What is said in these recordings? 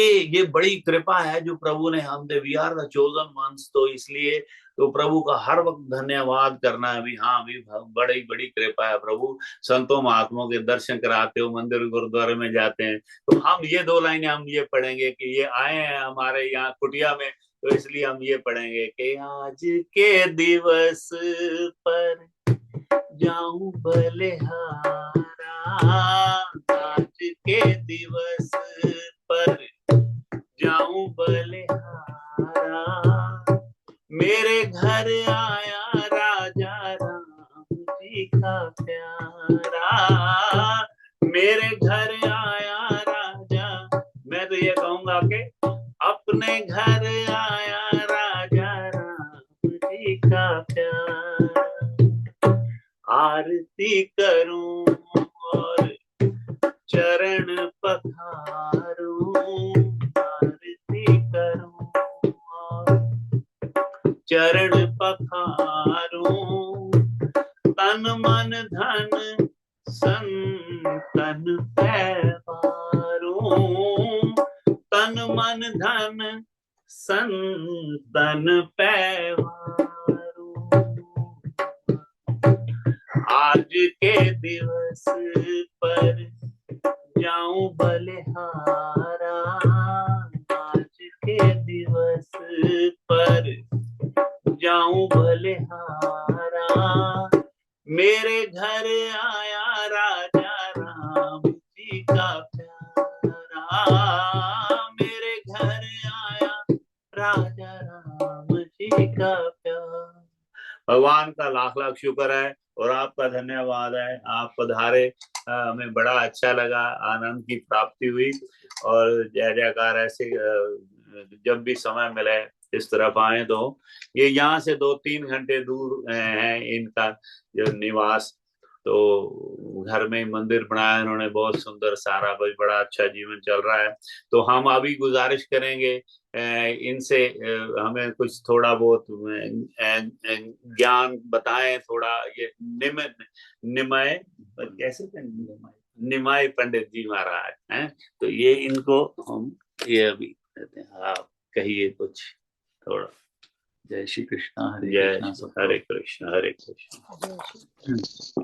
ये बड़ी कृपा है जो प्रभु ने हम दे, we are the chosen ones, तो इसलिए तो प्रभु का हर वक्त धन्यवाद करना है। अभी हाँ, अभी बड़ी बड़ी कृपा है प्रभु। संतों महात्माओं के दर्शन कराते हो, मंदिर गुरुद्वारे में जाते हैं, तो हम ये दो लाइनें हम ये पढ़ेंगे कि ये आए हैं हमारे यहाँ कुटिया में, तो इसलिए हम ये पढ़ेंगे कि आज के दिवस पर जाऊं बलिहारा, आज के दिवस पर जाऊं बलिहारा, मेरे घर आया राजा राम जी का प्यारा, मेरे घर आया राजा। मैं तो ये कहूंगा कि अपने घर आया राजा राम जी का प्यारा, आरती करूं और चरण पखारूं, आरती करूं और चरण पखारूं, तन मन धन संतन पैवारूं, तन मन धन संतन पैवारूं, आज के दिवस पर जाऊं बलिहारा, आज के दिवस पर जाऊं बलिहारा, मेरे घर आया राजा राम जी का प्यारा, मेरे घर आया राजा राम जी का प्यारा। भगवान का लाख लाख शुक्र है और आपका धन्यवाद है, आप पधारे, हमें बड़ा अच्छा लगा, आनंद की प्राप्ति हुई। और जय जयकार, ऐसे जब भी समय मिले इस तरफ आए, तो ये यहाँ से 2-3 घंटे दूर है इनका जो निवास, तो घर में मंदिर बनाया इन्होंने, बहुत सुंदर सारा, कुछ बड़ा अच्छा जीवन चल रहा है। तो हम अभी गुजारिश करेंगे इनसे, हमें कुछ थोड़ा बहुत ज्ञान बताएं, थोड़ा ये निमय कैसे निमाय पंडित जी महाराज हैं, तो ये इनको हम ये अभी कहते हैं, आप कहिए कुछ थोड़ा। जय श्री कृष्णा, हरे जय कृष्णा, हरे कृष्ण, हरे कृष्ण।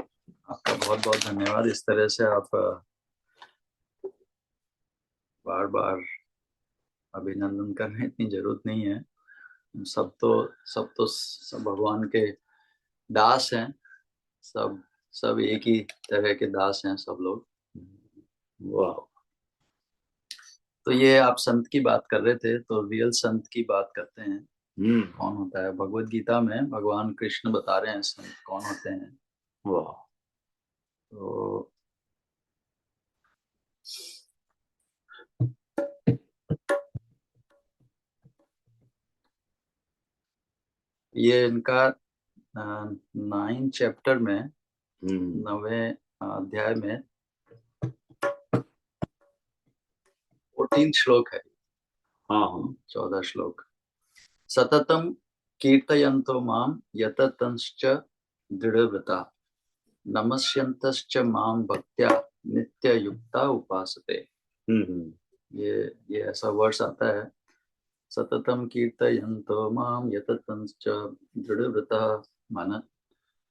आपका बहुत बहुत धन्यवाद। इस तरह से आप बार बार अभिनंदन करने इतनी जरूरत नहीं है, सब भगवान के दास हैं, सब एक ही तरह के दास हैं सब लोग। वाह। तो ये आप संत की बात कर रहे थे, तो रियल संत की बात करते हैं। कौन होता है? भगवत गीता में भगवान कृष्ण बता रहे हैं संत कौन होते हैं। वाह। तो ये इनका 9 चैप्टर में, 9वें अध्याय में 14 श्लोक है। हाँ, 14 श्लोक। सततम कीर्तयन्तो माम यततंश्च दृढ़व्रता, नमस्यन्तश्च माम भक्त्या नित्ययुक्ता उपासते। ये ऐसा वर्ष आता है, सततम कीर्तयन्तो माम यततंश्च दृढ़व्रता मन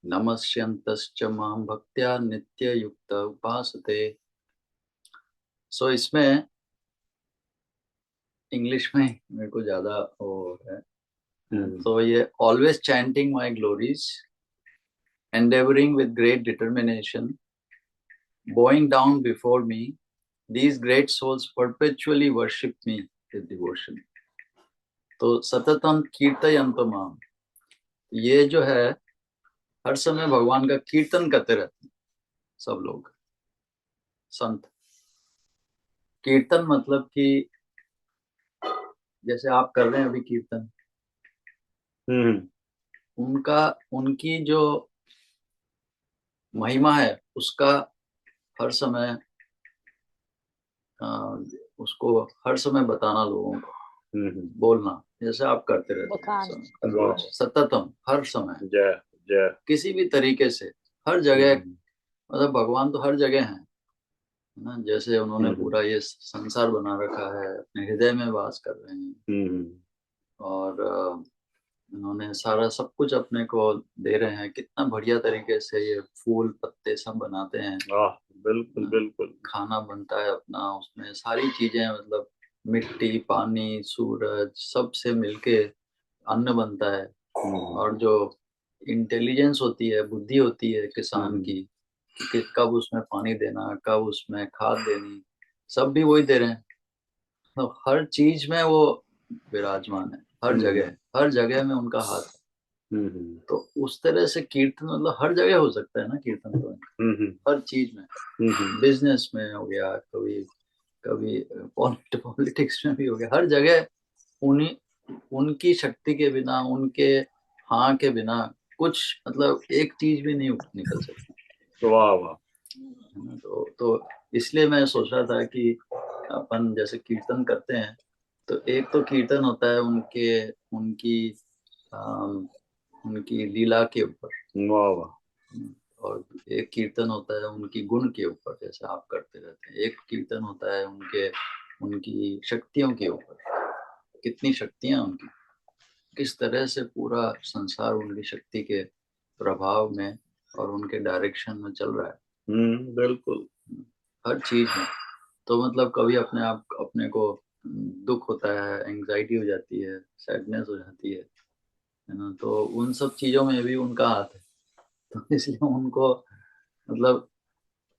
नमस्यन्तश्च माम भक्त्या नित्ययुक्ता उपासते। सो इसमें इंग्लिश में मेरे को ज्यादा वो है, तो ये always chanting my glories, endeavoring with great determination, bowing down before me, these great souls perpetually worship me with devotion. तो सततम कीर्तयन्तो माम, ये जो है हर समय भगवान का कीर्तन करते रहते हैं सब लोग संत। कीर्तन मतलब कि जैसे आप कर रहे हैं अभी कीर्तन, उनकी जो महिमा है उसका हर समय उसको हर समय बताना लोगों को, बोलना, जैसे आप करते रहते हैं सततम, हर समय, किसी भी तरीके से, हर जगह। मतलब भगवान तो हर जगह हैं, है ना। जैसे उन्होंने पूरा ये संसार बना रखा है, अपने हृदय में वास कर रहे हैं, और उन्होंने सारा सब कुछ अपने को दे रहे हैं। कितना बढ़िया तरीके से ये फूल पत्ते सब बनाते हैं। बिल्कुल बिल्कुल। खाना बनता है अपना, उसमें सारी चीजें, मतलब मिट्टी, पानी, सूरज, सब से मिलके अन्न बनता है। और जो इंटेलिजेंस होती है, बुद्धि होती है किसान की, कि कब उसमें पानी देना, कब उसमें खाद देनी, सब भी वही दे रहे हैं। तो हर चीज में वो विराजमान है, हर जगह में उनका हाथ है। तो उस तरह से कीर्तन, मतलब हर जगह हो सकता है ना कीर्तन, तो हर चीज में, बिजनेस में हो गया, कभी कभी पॉलिटिक्स में भी हो गया, हर जगह उन्हीं, उनकी शक्ति के बिना, उनके हाँ के बिना कुछ, मतलब एक चीज भी नहीं निकल सकती। वाह वाह। है ना। तो इसलिए मैं सोच रहा था कि अपन जैसे कीर्तन करते हैं, तो एक तो कीर्तन होता है उनके, उनकी उनकी लीला के ऊपर, वाह वाह। और एक कीर्तन होता है उनकी गुण के ऊपर, जैसे आप करते रहते हैं। एक कीर्तन होता है उनके, उनकी शक्तियों के ऊपर, कितनी शक्तियां उनकी, किस तरह से पूरा संसार उनकी शक्ति के प्रभाव में और उनके डायरेक्शन में चल रहा है। बिल्कुल। हर चीज में। तो मतलब कभी अपने आप, अपने को दुख होता है, एंग्जाइटी हो जाती है, सैडनेस हो जाती है ना, तो उन सब चीजों में भी उनका हाथ है। तो इसलिए उनको, मतलब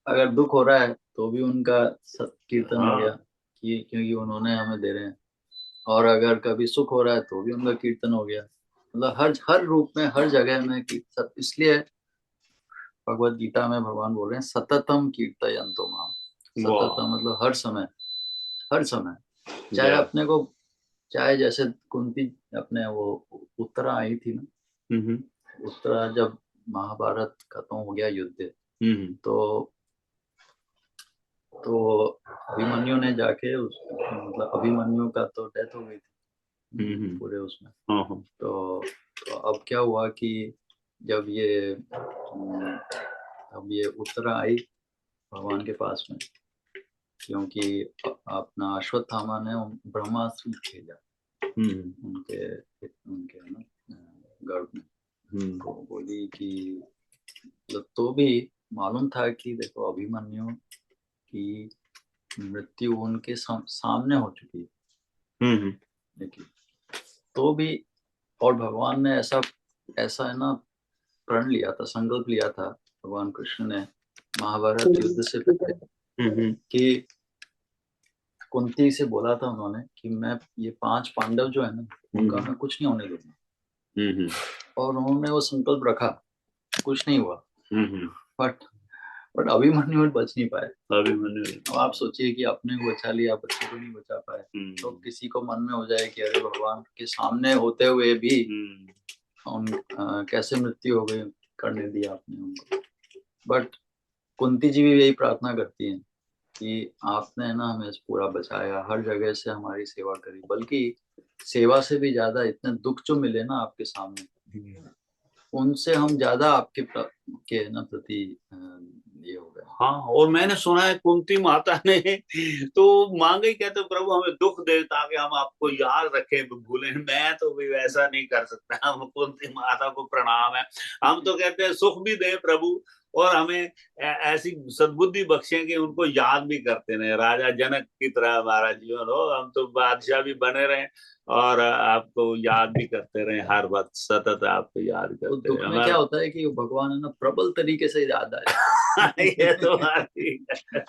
अगर दुख हो रहा है तो भी उनका कीर्तन हो गया, कि क्योंकि उन्होंने हमें दे रहे हैं। और अगर कभी सुख हो रहा है तो भी उनका कीर्तन हो गया। मतलब हर हर रूप में, हर जगह में कीर्तन। इसलिए भगवत गीता में भगवान बोल रहे हैं सततम कीर्तयन्तो माम। सततम मतलब हर समय, हर समय। चाहे अपने को, चाहे जैसे कुंती अपने वो उत्तरा आई थी ना, उत्तरा जब महाभारत खत्म हो गया युद्ध, तो अभिमन्यु ने जाके उस, मतलब अभिमन्यु का तो डेथ हो गई थी पूरे उसमें। तो अब क्या हुआ कि जब ये अब ये उत्तरा आई भगवान के पास में, क्योंकि अपना अश्वत्थामा ने ब्रह्मास्त्र भेजा उनके उनके ना गर्भ में। तो बोली कि, मतलब तो भी मालूम था कि देखो अभिमन्यु की मृत्यु उनके सामने हो चुकी है, लेकिन तो भी, और भगवान ने ऐसा ऐसा है ना प्रण लिया था, संकल्प लिया था भगवान कृष्ण ने महाभारत युद्ध से पहले, कि कुंती से बोला था उन्होंने कि मैं ये 5 पांडव जो है ना, उनका मैं कुछ नहीं होने दूंगा। और उन्होंने वो संकल्प रखा, कुछ नहीं हुआ। बट अभिमन्यु बच नहीं पाए। अब आप सोचिए कि अपने को बचा लिया, बच्चे को नहीं बचा पाए, तो किसी को मन में हो जाए कि अरे भगवान के सामने होते हुए भी उन कैसे मृत्यु हो गई, करने दिया आपने उनको। बट कुंती जी भी यही प्रार्थना करती हैं कि आपने ना हमें पूरा बचाया, हर जगह से हमारी सेवा करी, बल्कि सेवा से भी ज्यादा इतने दुख जो मिले ना आपके सामने, उनसे हम ज्यादा आपके के ना प्रति ये हो गए। हाँ, और मैंने सुना है कुंती माता ने तो मांगे, कहते प्रभु हमें दुख दे ताकि हम आपको याद रखें, भूलें। मैं तो भी वैसा नहीं कर सकता। हम कुंती माता को प्रणाम है। हम तो कहते हैं सुख भी दे प्रभु, और हमें ऐसी सद्बुद्धि बख्शें कि उनको याद भी करते रहे, राजा जनक की तरह हमारा जीवन हो, हम तो बादशाह भी बने रहे और आपको याद भी करते रहे, हर वक्त सतत आपको याद करते दुख में क्या होता है कि भगवान है ना प्रबल तरीके से याद आए। ये तो बात ठीक है,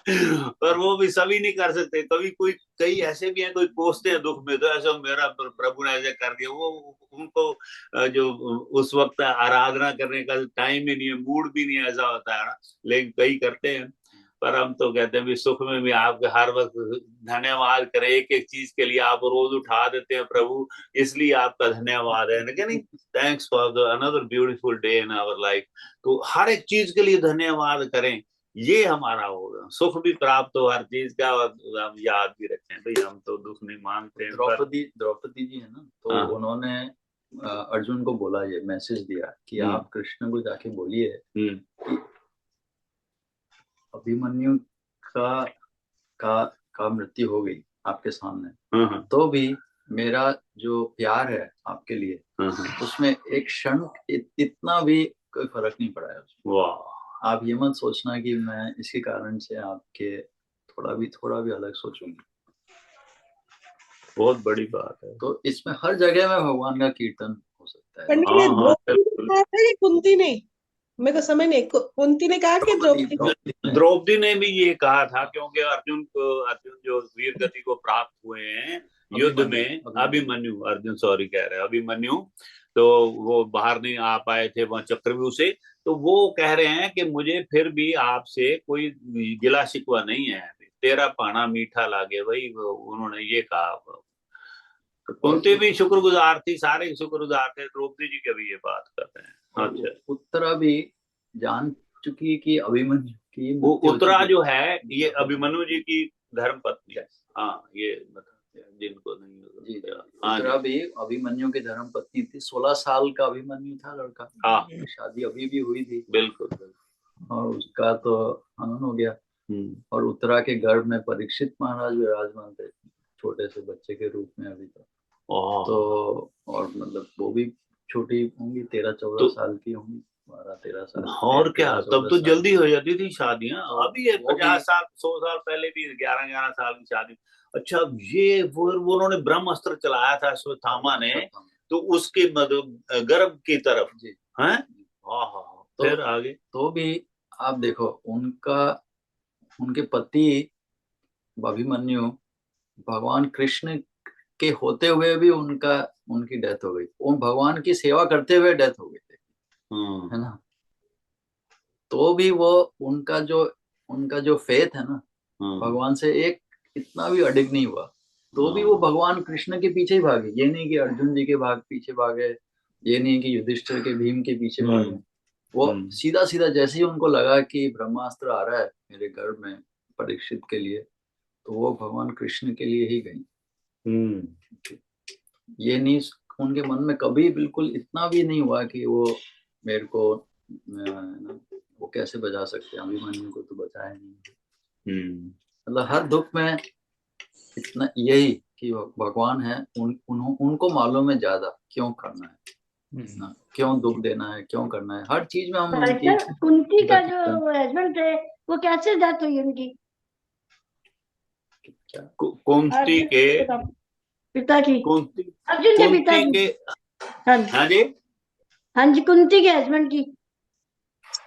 पर वो भी सभी नहीं कर सकते। कभी कोई, कई ऐसे भी हैं, कोई कोसते हैं दुख में, तो ऐसा मेरा प्रभु ने ऐसे कर दिया, वो उनको जो उस वक्त आराधना करने का टाइम ही नहीं है, मूड भी नहीं ऐसा होता है ना, लेकिन कई करते हैं। पर हम तो कहते हैं भी सुख में भी आपके हर वक्त धन्यवाद करें, एक एक चीज के लिए आप रोज उठा देते हैं प्रभु, इसलिए आपका धन्यवाद है ना, नहीं, thanks for the another beautiful day in our life. तो हर एक चीज के लिए धन्यवाद करें, ये हमारा होगा, सुख भी प्राप्त हो हर चीज का, और हम याद भी रखें भाई हम तो दुख नहीं मांगते। द्रौपदी जी है ना, तो उन्होंने अर्जुन को बोला, ये मैसेज दिया कि आप कृष्ण को जाके बोलिए कि अभिमन्यु का मृत्यु हो गई आपके सामने, हाँ, तो भी मेरा जो प्यार है आपके लिए हाँ, उसमें एक क्षण इतना भी कोई फर्क नहीं पड़ा है उसमें। वाह, आप ये मत सोचना कि मैं इसी कारण से आपके थोड़ा भी अलग सोचूंगी। बहुत बड़ी बात है। तो इसमें हर जगह में भगवान का कीर्तन हो सकता है। पंडित हाँ, ने हाँ, द्रौपदी ने बिल्कुल। कहा था कि कुंती ने, मेरे को समझ नहीं, कुंती ने कहा कि द्रौपदी ने? द्रौपदी ने भी ये कहा था, क्योंकि अर्जुन जो वीर गति को प्राप्त हुए हैं युद्ध में, अभिमन्यु, अर्जुन सॉरी कह रहे हैं, अभिमन्यु, तो वो बाहर नहीं आ पाए थे वहां चक्रव्यूह से, तो वो कह रहे हैं कि मुझे फिर भी आपसे कोई गिला शिकवा नहीं है, तेरा पाना मीठा लागे, वही उन्होंने ये कहा। तो कुंती भी शुक्रगुजार थी, सारे शुक्रगुजार थे, द्रौपदी जी की भी ये बात कर रहे हैं। अच्छा, उत्तरा भी जान चुकी कि अभिमन्यु की वो मृत्यु हो उत्तरा चुकी जो है ये अभिमन्यु जी की धर्म पत्नी है। हाँ, ये बताते हैं जिनको नहीं जी, हाँ उत्तरा जी, भी अभिमन्यु की धर्म पत्नी थी। 16 साल का अभिमन्यु था लड़का, हाँ, शादी अभी भी हुई थी बिल्कुल बिल्कुल। और उसका तो हनन हो गया। और उत्तरा के गर्भ में परीक्षित महाराज विराजमान थे, छोटे से बच्चे के रूप में अभी तक। तो और मतलब वो भी छोटी होंगी, 13-14 साल की होंगी, 12-13 साल। और क्या, तब तो जल्दी हो जाती थी शादियां। और अभी ये वो भी- 50 साल 100 साल पहले भी 11-11 साल की शादी। अच्छा, ये वो उन्होंने ब्रह्मास्त्र चलाया था अश्वत्थामा ने, तो उसके मतलब गर्भ की तरफ जी है। हाँ हाँ, फिर आगे तो भी आप देखो, उनके पति अभिमन्यु भगवान कृष्ण के होते हुए भी उनकी डेथ हो गई। उन भगवान की सेवा करते हुए डेथ हो गई थी, है ना। तो भी वो उनका जो फेथ है ना भगवान से, एक इतना भी अडिग नहीं हुआ। तो भी वो भगवान कृष्ण के पीछे ही भागे। ये नहीं कि अर्जुन जी के पीछे भागे, ये नहीं कि युधिष्ठिर के भीम के पीछे भागे। वो सीधा सीधा जैसे ही उनको लगा कि ब्रह्मास्त्र आ रहा है मेरे गर्भ में परीक्षित के लिए, तो वो भगवान कृष्ण के लिए ही गई। ये नहीं, उनके मन में कभी बिल्कुल इतना भी नहीं हुआ कि वो मेरे को वो कैसे बचा सकते हैं, अभिमन्यु को तो बचाया नहीं। मतलब हर दुख में इतना यही कि भगवान है, उनको मालूम है ज्यादा क्यों करना है, क्यों दुख देना है, क्यों करना है। हर चीज में हम उनकी कुंती का जो हस्बैंड थे वो कैसे डेथ हुई उनकी? कुंती के पिता की, कुंती अर्जुन के पिता कुंती की। के हाँ जी, हाँ जी, कुंती के हस्बैंड की।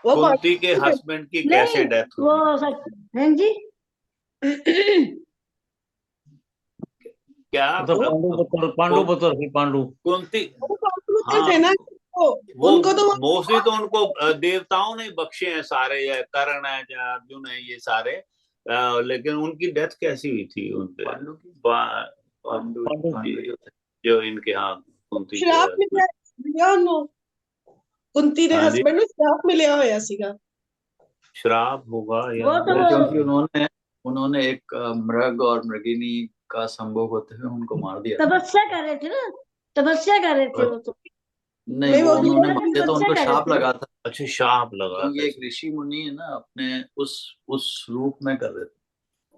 वो कुंती के हस्बैंड की कैसे नहीं, डेथ हुई? वो सच हाँ जी। क्या पांडु पुत्र थी, पांडु। कुंती, थे ना, वो उनको तो मोस्टली तो उनको देवताओं ने बख्शे हैं सारे, या कर्ण है या अर्जुन है, ये सारे। लेकिन उनकी डेथ कैसी हुई थी उनके? पांडु जो इनके, हाँ, कुंती श्राप के मिलिया उन्होंने, कुंती ने हाँ जी, हस्बैंड ਨੂੰ श्राप मिलिया होया सीगा। श्राप होगा या वो तो क्योंकि उन्होंने एक मृग और मृगिनी का संभोग होते हुए उनको मार दिया। तपस्या कर रहे थे ना, तपस्या कर रहे थे वो तो। नहीं, वो उन्होंने वो मारे तो उनको तपस्या कर शाप रहे थे। लगा था, अच्छा, शाप लगा क्योंकि था। एक ऋषि मुनि है ना, अपने उस रूप में कर रहे थे।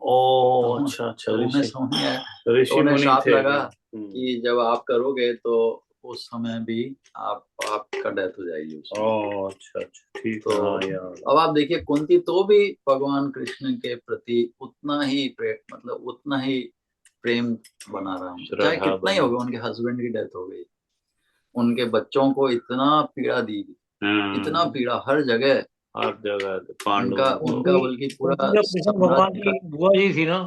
ओ तो अच्छा अच्छा, उन्हें समझ में आया, तो ऋषि उन्हें मुनि शाप थे। लगा कि जब आप करोगे तो उस समय भी आपका डेथ हो जाएगी उसमें। ओ अच्छा अच्छा, ठीक तो है, हाँ यार। अब आप देखिए, कुंती तो भी भगवान कृष्ण के प्रति उतना ही प्रेम बना रहा हूँ, चाहे श्रद्धा कितना ही हो गया। उनके हस्बैंड की डेथ हो गई, उनके बच्चों को इतना पीड़ा दी, इतना पीड़ा हर जगह पांडु उनका बल्कि पूरा कृष्ण भगवान की बुआ जी थी ना,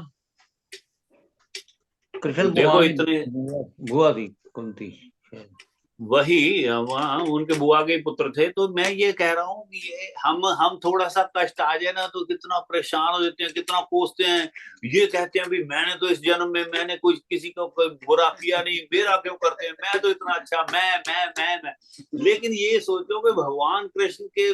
कृष्ण देखो भगवान इतने की बुआ थी कुंती। वही वहाँ उनके बुआ के पुत्र थे। तो मैं ये कह रहा हूँ कि ये हम थोड़ा सा कष्ट आ जाए ना तो कितना परेशान हो जाते हैं, कितना कोसते हैं। ये कहते हैं भी मैंने तो इस जन्म में मैंने कुछ किसी को कोई बुरा किया नहीं, मेरा क्यों करते हैं, मैं तो इतना अच्छा, मैं। लेकिन ये सोचो कि भगवान कृष्ण के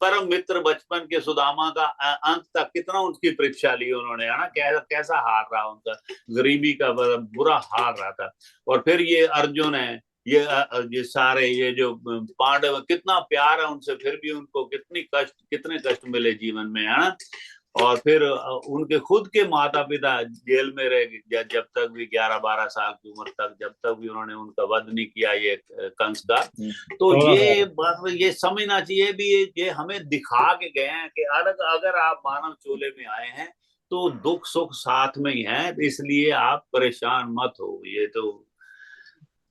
परम मित्र बचपन के सुदामा का अंत तक कितना उनकी परीक्षा ली उन्होंने, है ना। कैसा हार रहा उनका, गरीबी का बुरा हार रहा था। और फिर ये अर्जुन है, ये सारे ये जो पांडव, कितना प्यार है उनसे, फिर भी उनको कितने कष्ट मिले जीवन में, है ना। और फिर उनके खुद के माता पिता जेल में रह गए जब तक भी 11-12 साल की उम्र तक, जब तक भी उन्होंने उनका वध नहीं किया ये कंस का। तो ये बात ये समझना चाहिए भी ये हमें दिखा के गए हैं कि अगर आप मानव चोले में आए हैं तो दुख सुख साथ में ही है, इसलिए आप परेशान मत हो। ये तो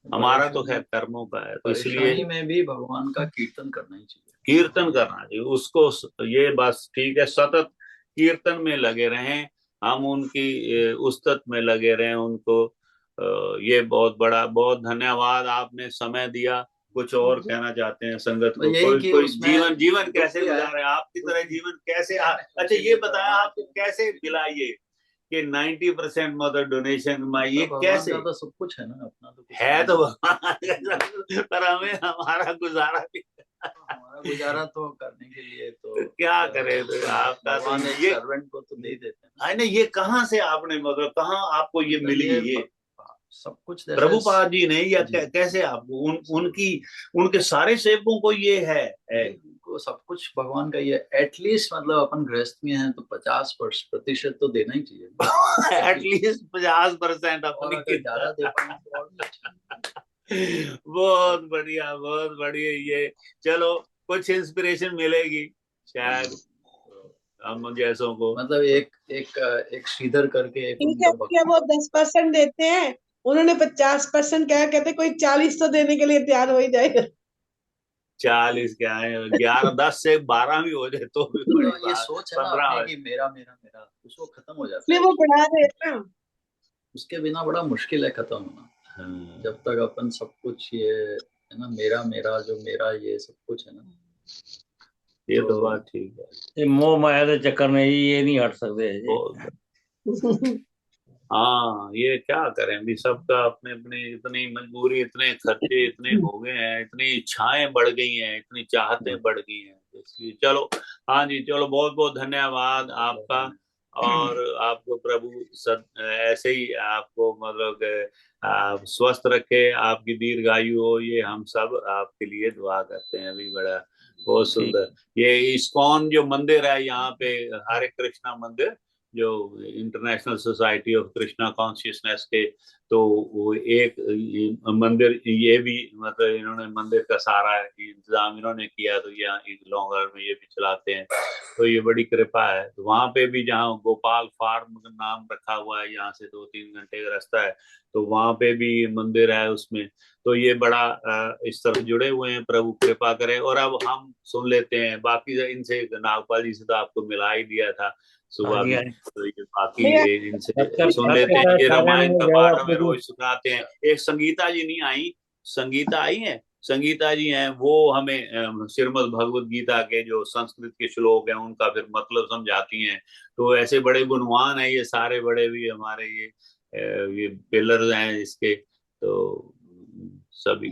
हमारा तो खैर कर्मों का है, तो इसलिए में भी भगवान का कीर्तन करना ही चाहिए, कीर्तन करना चाहिए उसको। ये बस ठीक है, सतत कीर्तन में लगे रहें, हम उनकी उस्तत में लगे रहें उनको। ये बहुत बड़ा, बहुत धन्यवाद, आपने समय दिया। कुछ और कहना चाहते हैं संगत को? कोई जीवन कैसे गुजार रहे हैं आपकी तरह जीवन कैसे? अच्छा ये बताया आपको कैसे मिला ये कि 90% मदर डोनेशन में, ये कैसे? तो सब कुछ है ना अपना, तो है तो भगवान पर हमें हमारा गुजारा भी, हमारा गुजारा तो करने के लिए तो क्या करे, तो आपका तो ये सर्वेंट को तो दे देते हैं। नहीं, ये कहाँ से आपने, मतलब कहाँ आपको ये मिली? ये सब कुछ प्रभुपाद जी ने या कैसे आपको उनके सारे सेवकों को ये है सब कुछ भगवान का ये एटलीस्ट, मतलब अपन गृहस्थ में हैं तो 50% तो देना ही चाहिए। एटलीस्ट 50% अपनी ज्यादा दे पाएं तो और भी अच्छा। बहुत बढ़िया, बहुत बढ़िया। ये चलो कुछ इंस्पिरेशन मिलेगी शायद हम जैसों को। मतलब एक श्रीधर करके ठीक है, वो 10% देते हैं, उन्होंने 50% क्या कहते, कोई 40 तो देने के लिए तैयार हो ही जाएगा। 40 क्या है, 11, 10 से 12 भी हो जाए तो भी बड़ी ये बात। सोच है ना अपने कि मेरा मेरा मेरा, उसको खत्म हो जाता है। वो बढ़ा रहे हैं ना, उसके बिना बड़ा मुश्किल है खत्म होना। जब तक अपन सब कुछ ये है ना, मेरा मेरा जो मेरा ये सब कुछ है ना, ये तो बात ठीक है। ये मोह माया के चक्कर में ये नहीं हट सकते। हाँ, ये क्या करें भी, सबका अपने अपने इतनी मजबूरी, इतने खर्चे इतने हो गए हैं, इतनी इच्छाएं बढ़ गई हैं, इतनी चाहतें बढ़ गई हैं, इसलिए चलो। हाँ जी, चलो, बहुत बहुत धन्यवाद आपका, और आपको प्रभु ऐसे ही आपको मतलब आप स्वस्थ रखे, आपकी दीर्घायु हो, ये हम सब आपके लिए दुआ करते हैं। अभी बड़ा बहुत सुंदर ये इस्कॉन जो मंदिर है यहाँ पे, हरे कृष्णा मंदिर, जो international society of Krishna consciousness के, तो वो एक मंदिर ये भी, मतलब इन्होंने मंदिर का सारा इंतजाम इन्होंने किया, तो ये लॉन्गर में ये भी चलाते हैं, तो ये बड़ी कृपा है। तो वहां पे भी जहाँ गोपाल फार्म नाम रखा हुआ है, यहाँ से 2-3 घंटे का रास्ता है, तो वहां पे भी मंदिर है उसमें। तो ये बड़ा इस तरह जुड़े हुए हैं, प्रभु कृपा करे। और अब हम सुन लेते हैं बाकी इनसे, नागपाल जी से तो आपको मिला ही दिया था सुबह भी, तो ये बाकी इनसे सुन लेते हैं। ये रामायण का पाठ हमें रोज सुनाते हैं। एक संगीता जी नहीं आई, संगीता आई है, संगीता जी हैं, वो हमें श्रीमद् भगवद गीता के जो संस्कृत के श्लोक हैं उनका फिर मतलब समझाती हैं। तो ऐसे बड़े गुणवान है ये सारे, बड़े भी हमारे ये पिलर्स हैं इसके, तो सभी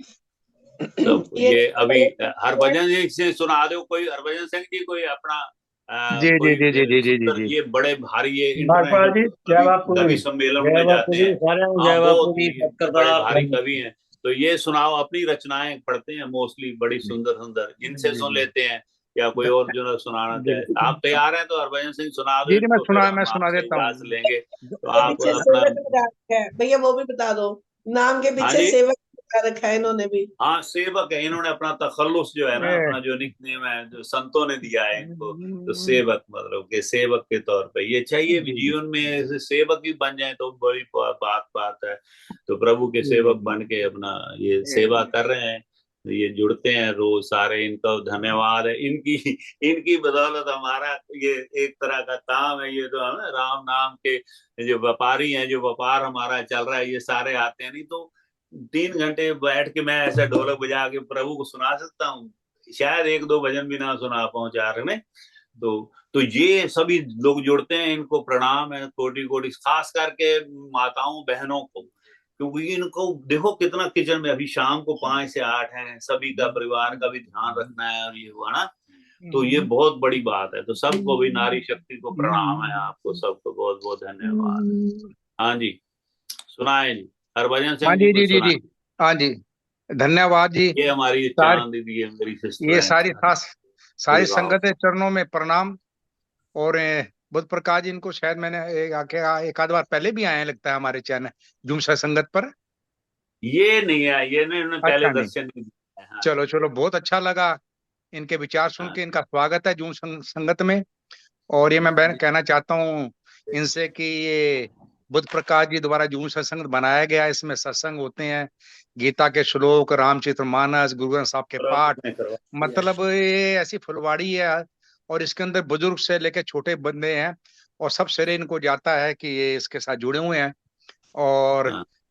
सब ये अभी हरभजन जी से सुना दो, कोई हरभजन सिंह जी कोई अपना जी जी जी जी जी जी जी जी ये बड़े भारी ये कवि सम्मेलन में जाते हैं, बड़े भारी कवि हैं, तो ये सुनाओ, अपनी रचनाएं पढ़ते हैं मोस्टली, बड़ी सुंदर सुंदर, इनसे सुन लेते हैं, या कोई और जो सुनाना चाहे। आप तैयार हैं तो हरभजन सिंह सुना दो। जी मैं सुना देता हूँ। लेंगे तो आप भैया वो भी बता दो, नाम के पीछे सेवक रखा है इन्होंने भी। हाँ, सेवक है, इन्होंने अपना तखल्लुस जो है ना, अपना जो निकनेम है जो संतों ने दिया है इनको, तो सेवक मतलब के सेवक के तौर पे ये चाहिए भी, जीवन में सेवक ही बन जाए तो बड़ी बात है। तो प्रभु के सेवक बन के अपना ये सेवा कर रहे हैं, ये जुड़ते हैं रोज सारे, इनका धन्यवाद है। इनकी बदौलत हमारा ये एक तरह का काम है, ये तो हम राम नाम के जो व्यापारी हैं, जो व्यापार हमारा चल रहा है, ये सारे आते हैं, नहीं तो 3 घंटे बैठ के मैं ऐसा ढोलक बजा के प्रभु को सुना सकता हूँ, शायद 1-2 भजन भी ना सुना पाऊं चार में। तो ये सभी लोग जुड़ते हैं, इनको प्रणाम है कोटि कोटि, खास करके माताओं बहनों को, क्योंकि इनको देखो कितना किचन में, अभी शाम को 5 से 8 है, सभी का परिवार का भी ध्यान रखना है, और ये हुआ ना, तो ये बहुत बड़ी बात है। तो सबको भी नारी शक्ति को प्रणाम है, आपको सबको बहुत बहुत धन्यवाद। हाँ जी, सुनाए जी हरभजन सिंह जी। जी जी जी हाँ जी, धन्यवाद जी। ये हमारी चांद दीदी है, मेरी सिस्टर, ये सारी संगत चरणों में प्रणाम। और बुद्ध प्रकाश जी इनको शायद मैंने एक आध बार पहले भी आए हैं लगता है हमारे चैनल जूम संगत पर। ये नहीं है, ये नहीं, उन्होंने पहले अच्छा नहीं, दर्शन नहीं दिया है। हाँ। चलो चलो बहुत अच्छा लगा इनके विचार सुन के। इनका स्वागत है जूम संगत में। और ये मैं कहना चाहता हूँ इनसे कि ये बुद्ध प्रकाश जी द्वारा जूम सत्संग बनाया गया, इसमें सत्संग होते हैं, गीता के श्लोक, रामचरितमानस, गुरु ग्रंथ साहब के पाठ, मतलब ये ऐसी फुलवाड़ी है। और इसके अंदर बुजुर्ग से लेकर छोटे बंदे हैं और सब श्रेय इनको जाता है कि ये इसके साथ जुड़े हुए हैं। और